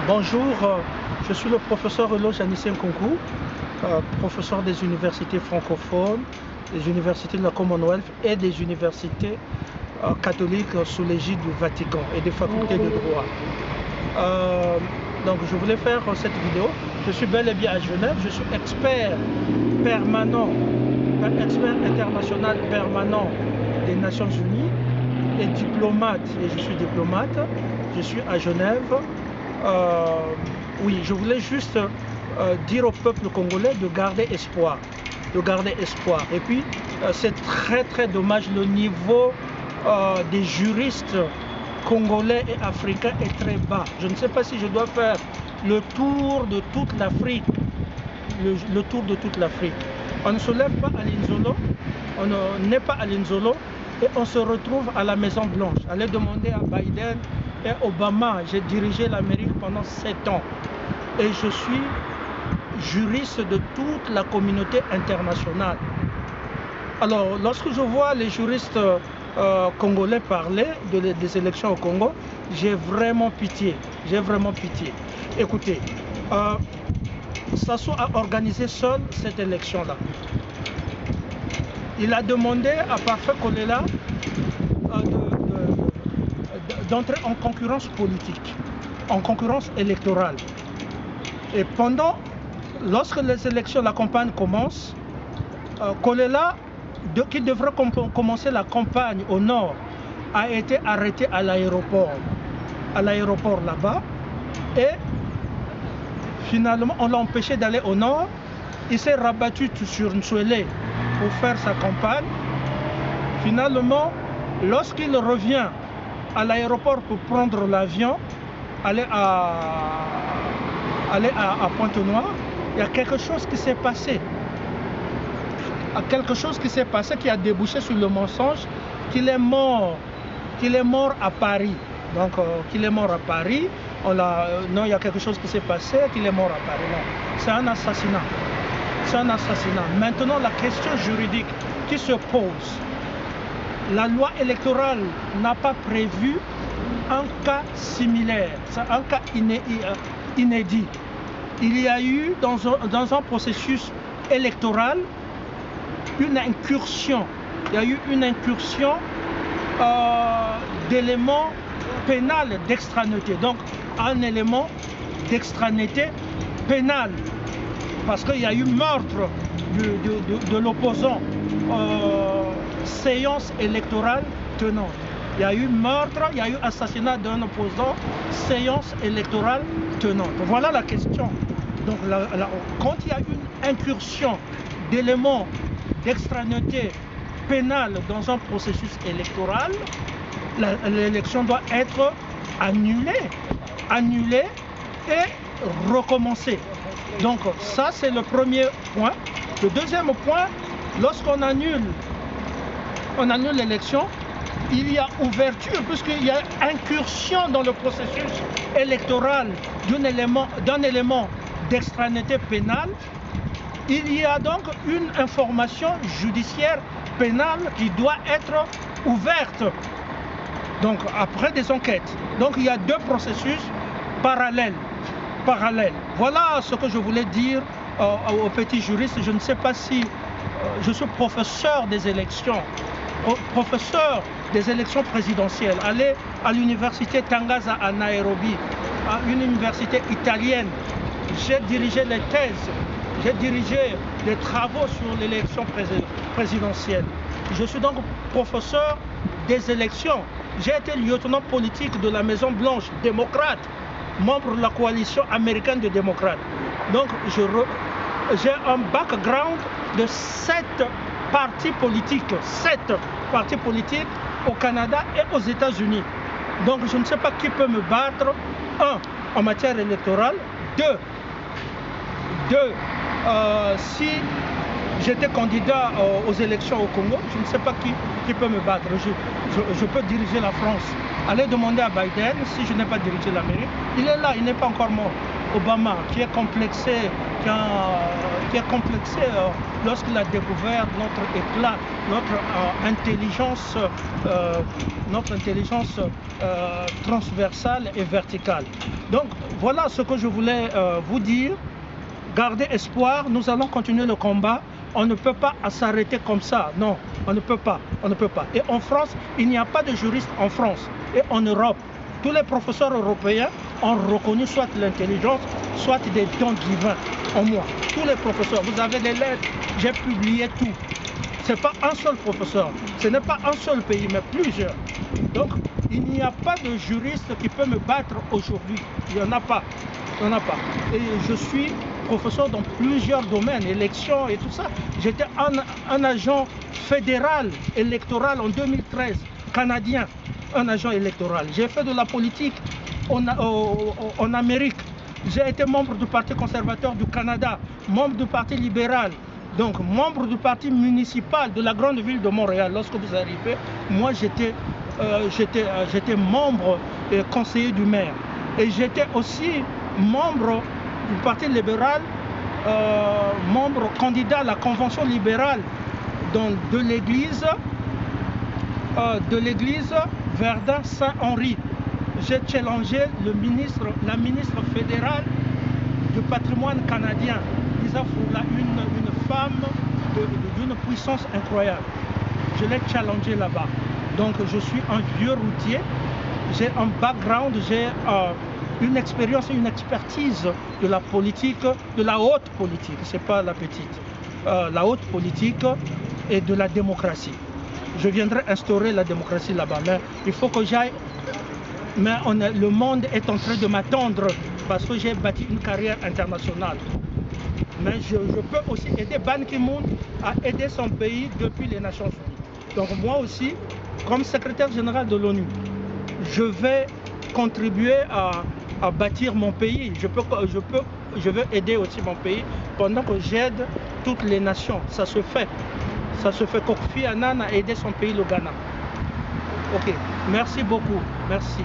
Bonjour, je suis le professeur Elo Janicien Nkunku, professeur des universités francophones, des universités de la Commonwealth et des universités catholiques sous l'égide du Vatican et des facultés de droit. Donc je voulais faire cette vidéo. Je suis bel et bien à Genève, je suis expert permanent, expert international permanent des Nations Unies et diplomate, et je suis diplomate, je suis à Genève. Oui, je voulais juste dire au peuple congolais de garder espoir, Et puis, c'est très dommage, le niveau des juristes congolais et africains est très bas. Je ne sais pas si je dois faire le tour de toute l'Afrique, le tour de toute l'Afrique. On ne se lève pas à Linzolo, on n'est pas à Linzolo et on se retrouve à la Maison Blanche. Allez demander à Biden et Obama. J'ai dirigé l'Amérique pendant 7 ans et je suis juriste de toute la communauté internationale. Alors, lorsque je vois les juristes congolais parler des élections au Congo, j'ai vraiment pitié. Écoutez, Sassou a organisé seul cette élection-là. Il a demandé à Parfait Kolela d'entrer en concurrence politique, en concurrence électorale. Et lorsque les élections, la campagne commence, Kolela, qui devrait commencer la campagne au nord, a été arrêté à l'aéroport là-bas, et finalement on l'a empêché d'aller au nord. Il s'est rabattu sur Nsuele pour faire sa campagne. Finalement, lorsqu'il revient à l'aéroport pour prendre l'avion, aller à Pointe-Noire, il y a quelque chose qui s'est passé. Qui a débouché sur le mensonge qu'il est mort à Paris. Donc qu'il est mort à Paris, non, il y a quelque chose qui s'est passé, qu'il est mort à Paris. Non, c'est un assassinat. Maintenant, la question juridique qui se pose, la loi électorale n'a pas prévu un cas similaire, un cas inédit. Il y a eu dans un processus électoral une incursion. Il y a eu une incursion d'éléments pénals d'extranéité. Donc un élément d'extranéité pénal. Parce qu'il y a eu meurtre de l'opposant, séance électorale tenante. Il y a eu meurtre, il y a eu assassinat d'un opposant, séance électorale tenante. Voilà la question. Donc quand il y a une incursion d'éléments d'extranéité pénale dans un processus électoral, l'élection doit être annulée et recommencer. Donc ça, c'est le premier point. Le deuxième point, lorsqu'on annule l'élection, il y a ouverture, puisqu'il y a incursion dans le processus électoral d'un élément d'extranéité pénale. Il y a donc une information judiciaire pénale qui doit être ouverte, donc après des enquêtes. Donc il y a deux processus parallèles. Voilà ce que je voulais dire aux petits juristes. Je ne sais pas si je suis professeur des élections, présidentielles. Allez à l'université Tangaza à Nairobi, à une université italienne. J'ai dirigé les thèses, j'ai dirigé des travaux sur l'élection présidentielle. Je suis donc professeur des élections. J'ai été lieutenant politique de la Maison Blanche, démocrate, membre de la coalition américaine des démocrates. Donc j'ai un background de 7 partis politiques au Canada et aux États-Unis. Donc je ne sais pas qui peut me battre, en matière électorale, si j'étais candidat aux élections au Congo, je ne sais pas qui peut me battre. Je peux diriger la France. Allez demander à Biden si je n'ai pas dirigé l'Amérique. Il est là, il n'est pas encore mort. Obama, qui est complexé, lorsqu'il a découvert notre éclat, notre intelligence transversale et verticale. Donc voilà ce que je voulais vous dire. Gardez espoir, nous allons continuer le combat. On ne peut pas s'arrêter comme ça. Non, on ne peut pas. On ne peut pas. Et en France, il n'y a pas de juristes en France. Et en Europe, tous les professeurs européens ont reconnu soit l'intelligence, soit des dons divins en moi. Tous les professeurs, vous avez les lettres, j'ai publié tout. Ce n'est pas un seul professeur, ce n'est pas un seul pays, mais plusieurs. Donc, il n'y a pas de juriste qui peut me battre aujourd'hui. Il n'y en a pas. Il n'y en a pas. Et je suis professeur dans plusieurs domaines, élections et tout ça. J'étais un agent fédéral électoral en 2013, canadien, un agent électoral. J'ai fait de la politique en Amérique. J'ai été membre du Parti conservateur du Canada, membre du Parti libéral, donc membre du Parti municipal de la grande ville de Montréal. Lorsque vous arrivez, moi j'étais membre et conseiller du maire. Et j'étais aussi membre du Parti libéral, membre candidat à la convention libérale de l'église Verdun-Saint-Henri. J'ai challengé la ministre fédérale du patrimoine canadien, Lisa Froula, une femme d'une puissance incroyable. Je l'ai challengée là-bas. Donc je suis un vieux routier, j'ai un background, j'ai une expérience et une expertise de la politique, de la haute politique, c'est pas la petite, la haute politique et de la démocratie. Je viendrai instaurer la démocratie là-bas, mais il faut que j'aille. Mais le monde est en train de m'attendre parce que j'ai bâti une carrière internationale. Mais je peux aussi aider Ban Ki-moon à aider son pays depuis les Nations Unies. Donc moi aussi, comme secrétaire général de l'ONU, je vais contribuer à bâtir mon pays. Je veux aider aussi mon pays pendant que j'aide toutes les nations. Ça se fait. Ça se fait. Kofi Annan a aidé son pays, le Ghana. Ok, merci beaucoup. Merci.